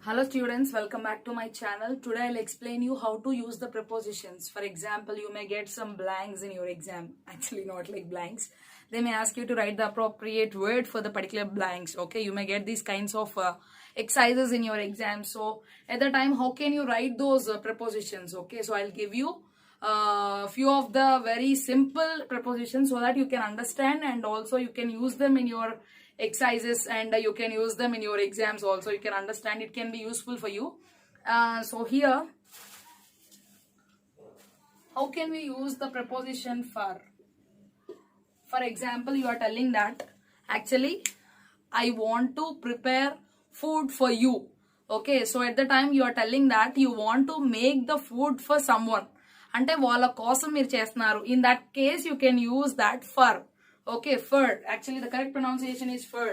Hello students, welcome back to my channel. Today I'll explain you how to use the prepositions. For example, you may get some blanks in your exam. Actually not like blanks. They may ask you to write the appropriate word for the particular blanks. Okay, you may get these kinds of exercises in your exam. So at the time, how can you write those prepositions? Okay, so I'll give you a few of the very simple prepositions so that you can understand and also you can use them in your exercises and you can use them in your exams also. You can understand, it can be useful for you. So here, how can we use the preposition for? For example, you are telling that actually I want to prepare food for you. Okay, so at the time you are telling that you want to make the food for someone. అంటే వాళ్ళ కోసం మీరు చేస్తున్నారు. In that case you can use that for. Okay, for. Actually the correct pronunciation is for.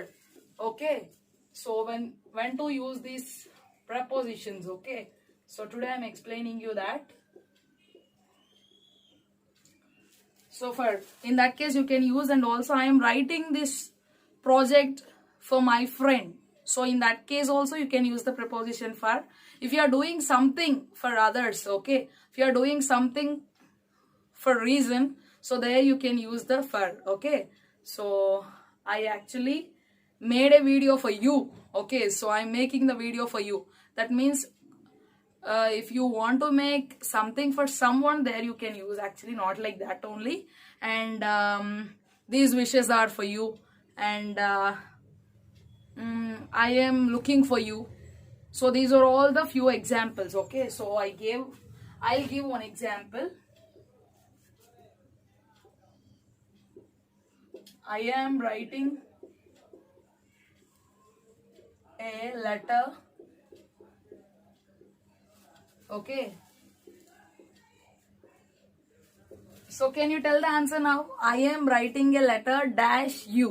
Okay, so when to use these prepositions. Okay, so today I am explaining you that. So for, in that case you can use, and also I am writing this project for my friend. So in that case also you can use the preposition for. If you are doing something for others, okay, if you are doing something for reason, so there you can use the for. Okay, so I actually made a video for you. Okay, so I'm making the video for you. That means if you want to make something for someone, there you can use. Actually not like that only. And these wishes are for you, and I am looking for you. So these are all the few examples. Okay, so I'll give one example. I am writing a letter. Okay, so can you tell the answer now? I am writing a letter dash you.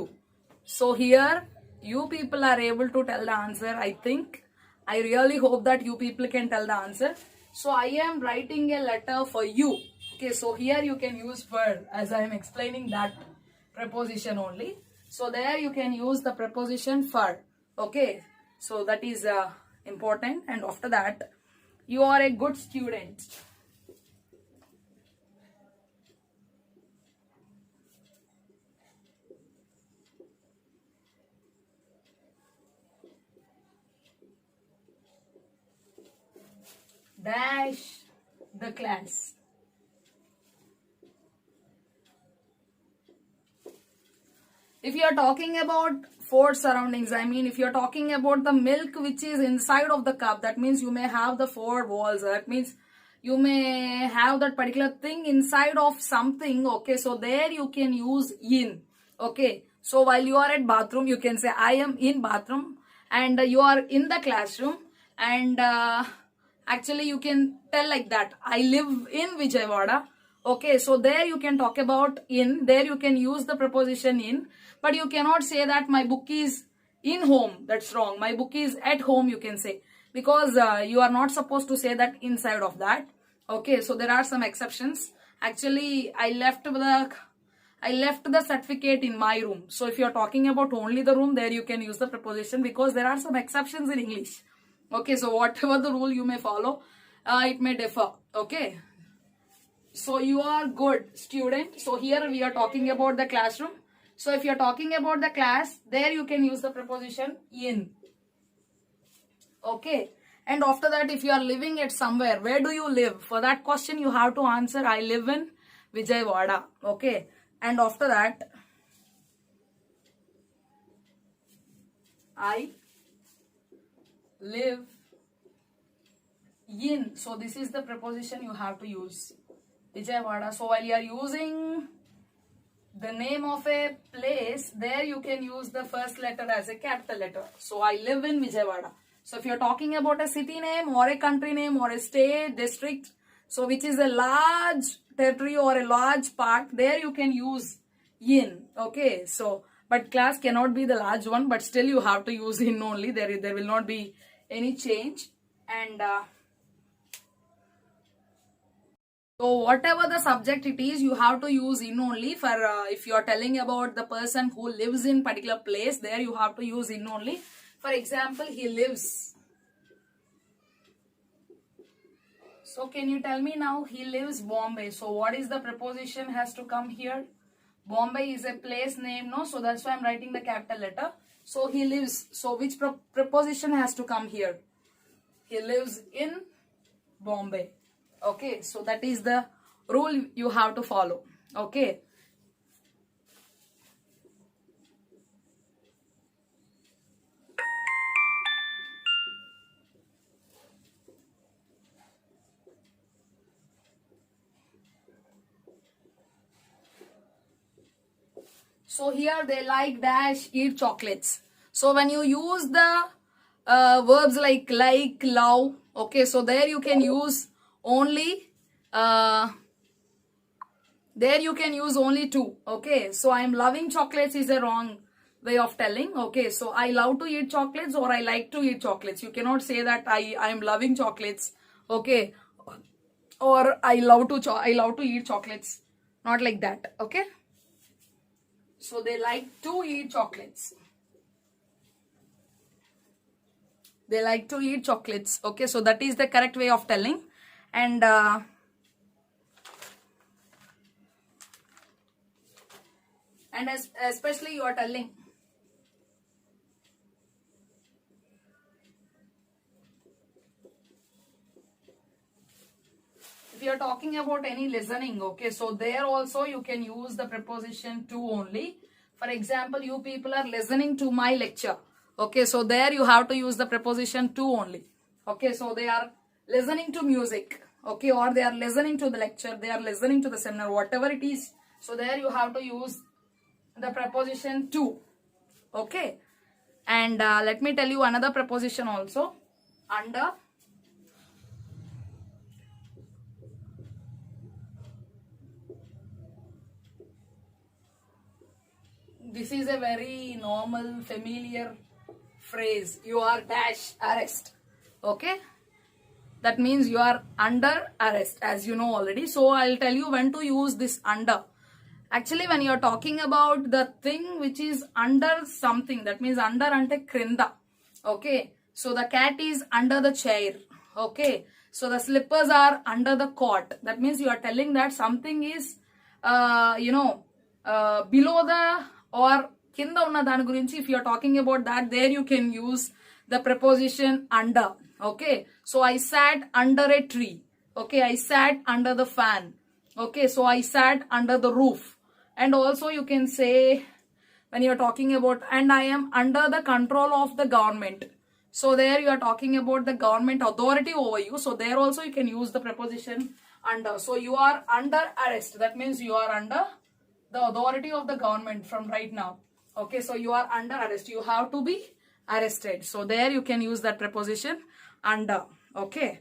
So here you people are able to tell the answer. I think, I really hope that you people can tell the answer. So I am writing a letter for you. Okay, so here you can use for, as I am explaining that preposition only. So there you can use the preposition for. Okay, so that is important. And after that, you are a good student. Dash the class. If you are talking about four surroundings, I mean if you are talking about the milk which is inside of the cup, that means you may have the four walls. That means you may have that particular thing inside of something. Okay, so there you can use in. Okay, so while you are at bathroom, you can say I am in bathroom, and you are in the classroom, and actually you can tell like that, I live in Vijayawada. Okay, so there you can talk about in. There you can use the preposition in, but you cannot say that my book is in home. That's wrong. My book is at home, you can say, because you are not supposed to say that inside of that. Okay, so there are some exceptions. Actually, I left the certificate in my room. So if you are talking about only the room, there you can use the preposition, because there are some exceptions in English. Okay, so whatever the rule you may follow, it may differ. Okay, so you are good student. So here we are talking about the classroom. So if you are talking about the class, there you can use the preposition in. Okay, and after that, if you are living at somewhere, where do you live? For that question you have to answer, I live in Vijayawada. Okay, and after that, I live in. So this is the preposition you have to use, Vijayawada. So while you are using the name of a place, there you can use the first letter as a capital letter. So I live in Vijayawada. So if you are talking about a city name or a country name or a state, district, so which is a large territory or a large part, there you can use in. Okay, so but class cannot be the large one, but still you have to use in only. There will not be any change. And so whatever the subject it is, you have to use in only. For if you are telling about the person who lives in particular place, there you have to use in only. For example, he lives So can you tell me now, he lives Bombay. So what is the preposition has to come here? Bombay is a place name, no? So that's why I'm writing the capital letter. So he lives. So which preposition has to come here? He lives in Bombay. Okay, so that is the rule you have to follow. Okay. So here they like dash eat chocolates. So when you use the verbs like, love, okay, so there you can use only two. Okay, so I'm loving chocolates is a wrong way of telling. Okay, so I love to eat chocolates or I like to eat chocolates. You cannot say that I am loving chocolates. Okay, or I love to eat chocolates. Not like that. Okay. So they like to eat chocolates. They like to eat chocolates. Okay, so that is the correct way of telling. And especially you are telling. If you are talking about any listening, okay, so there also you can use the preposition to only. For example, you people are listening to my lecture. Okay, so there you have to use the preposition to only. Okay, so they are listening to music. Okay, or they are listening to the lecture. They are listening to the seminar, whatever it is. So there you have to use the preposition to. Okay, and let me tell you another preposition also. Under. This is a very normal, familiar phrase. You are dash arrest. Okay. That means you are under arrest, as you know already. So I'll tell you when to use this under. Actually, when you are talking about the thing which is under something, that means under ante krinda. Okay. So the cat is under the chair. Okay. So the slippers are under the cot. That means you are telling that something is, below the or kinda unna dani gurinchi. If you are talking about that, there you can use the preposition under. Okay, so I sat under a tree. Okay, I sat under the fan. Okay, so I sat under the roof. And also you can say when you are talking about, and I am under the control of the government. So there you are talking about the government authority over you. So there also you can use the preposition under. So you are under arrest. That means you are under the authority of the government from right now. Okay, so you are under arrest. You have to be arrested. So there you can use that preposition under. Okay.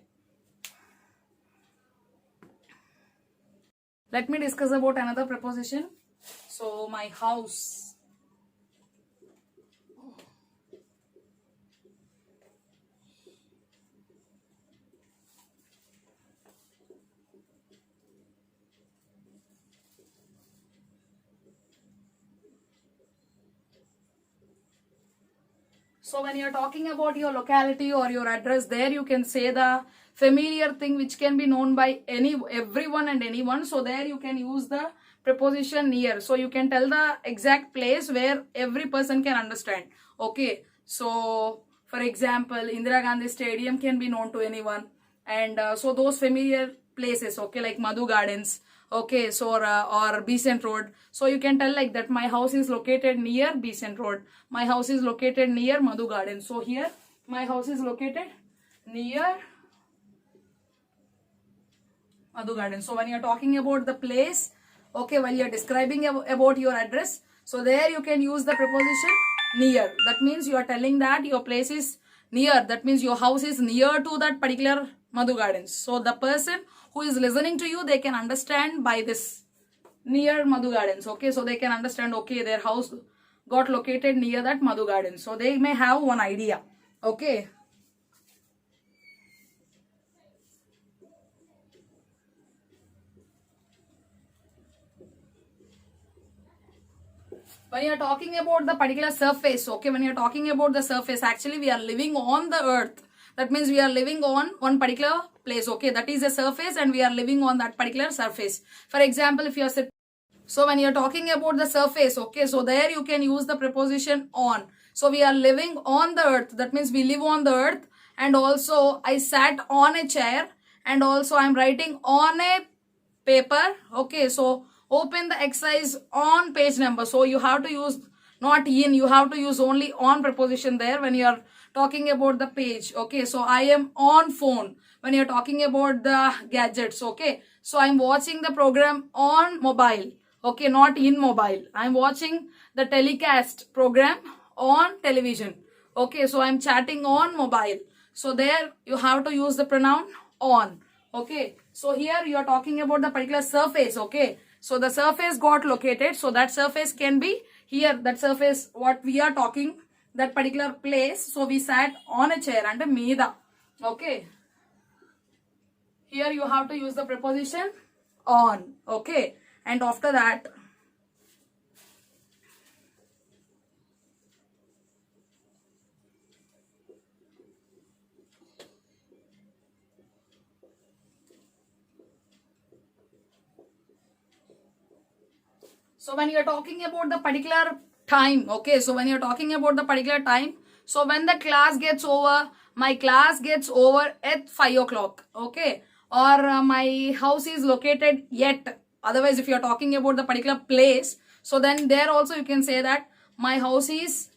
Let me discuss about another preposition. So my house. So when you're talking about your locality or your address, there you can say the familiar thing which can be known by everyone and anyone. So there you can use the preposition near. So you can tell the exact place where every person can understand. Okay. So for example, Indira Gandhi Stadium can be known to anyone. And so those familiar places, okay, like Madhu Gardens. Okay, so or Besant Road. So you can tell like that my house is located near Besant Road. My house is located near Madhu Garden. So here my house is located near Madhu Garden. So when you are talking about the place, okay, while you are describing about your address, so there you can use the preposition near. That means you are telling that your place is near. That means your house is near to that particular Madhu Gardens. So the person who is listening to you, they can understand by this near Madhu Gardens. Okay, so they can understand, okay, their house got located near that Madhu Gardens. So they may have one idea. Okay. When you are talking about the particular surface, okay, when you are talking about the surface, actually we are living on the earth. That means we are living on one particular place. Okay, that is a surface and we are living on that particular surface. For example, if you are so when you're talking about the surface, okay, so there you can use the preposition on. So we are living on the earth. That means we live on the earth. And also I sat on a chair. And also I'm writing on a paper. Okay, so open the exercise on page number. So you have to use not in, you have to use only on preposition there when you are talking about the page. Okay, so I am on phone when you're talking about the gadgets. Okay, so I'm watching the program on mobile. Okay, not in mobile. I'm watching the telecast program on television. Okay, so I'm chatting on mobile. So there you have to use the pronoun on. Okay, so here you are talking about the particular surface. Okay, so the surface got located. So that surface can be here, that surface what we are talking, that particular place. So we sat on a chair and a meeda. Okay, here you have to use the preposition on. Okay, and after that, so when you're talking about the particular time, okay, so when you're talking about the particular time, so when the class gets over, my class gets over at 5 o'clock, okay, or my house is located yet. Otherwise, if you're talking about the particular place, so then there also you can say that my house is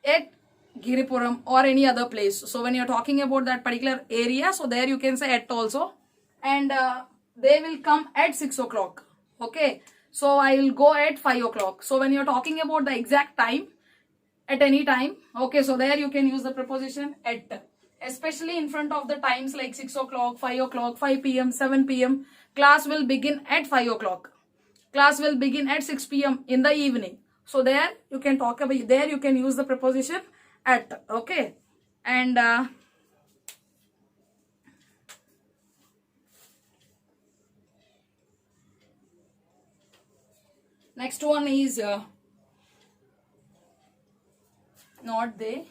at Giripuram or any other place. So when you're talking about that particular area, so there you can say at also. And they will come at 6 o'clock. Okay. So I will go at 5 o'clock. So when you're talking about the exact time, at any time, okay, so there you can use the preposition at. Especially in front of the times like 6 o'clock, 5 o'clock, 5 p.m., 7 p.m. Class will begin at 5 o'clock. Class will begin at 6 p.m. in the evening. So there you can talk about, there you can use the preposition at. Okay. And next one is not they.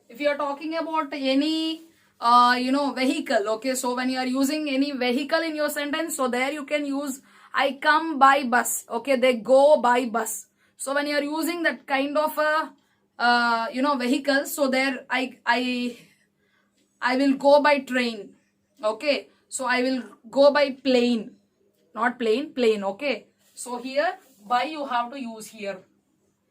If you are talking about any vehicle, okay, so when you are using any vehicle in your sentence, so there you can use I come by bus. Okay, they go by bus. So when you are using that kind of a vehicle, so there I will go by train. Okay, so I will go by plane, not plane, plane. Okay, so here by you have to use here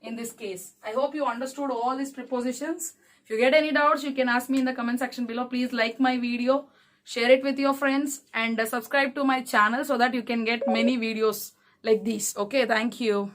in this case. I hope you understood all these prepositions. If you get any doubts, you can ask me in the comment section below. Please like my video, share it with your friends, and subscribe to my channel so that you can get many videos like these. Okay, thank you.